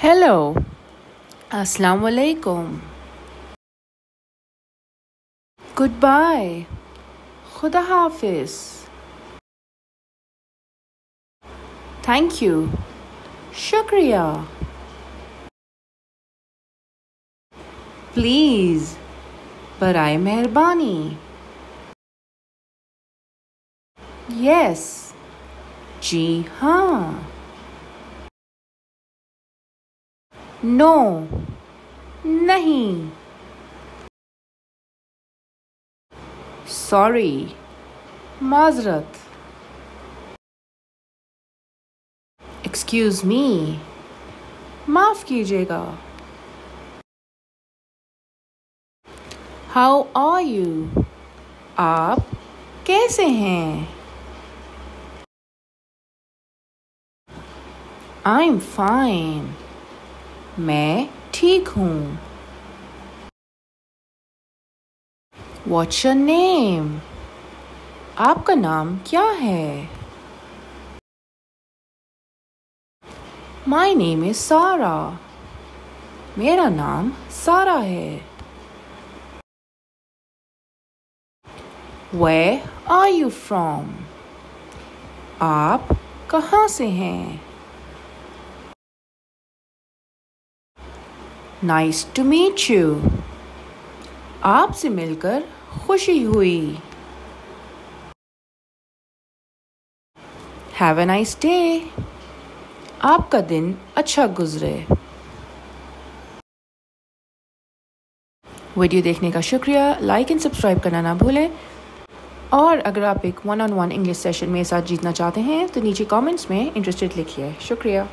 Hello, अस्सलाम वालेकुम, good bye, खुदा हाफिज, थैंक यू, शुक्रिया, प्लीज़, बराए मेहरबानी, यस, जी हाँ, नो, नहीं, सॉरी, माजरत, एक्सक्यूज़ मी, माफ़ कीजिएगा, हाउ आर यू, आप कैसे हैं? आई एम फाइन, मैं ठीक हूँ। What's your name? आपका नाम क्या है? My name is Sarah. मेरा नाम सारा है। Where are you from? आप कहाँ से हैं? Nice to meet you. आपसे मिलकर खुशी हुई। Have a nice day. आपका दिन अच्छा गुजरे। वीडियो देखने का शुक्रिया। लाइक एंड सब्सक्राइब करना ना भूलें। और अगर आप एक 1-on-1 इंग्लिश सेशन मेरे साथ जीतना चाहते हैं तो नीचे कमेंट्स में इंटरेस्टेड लिखिए। शुक्रिया।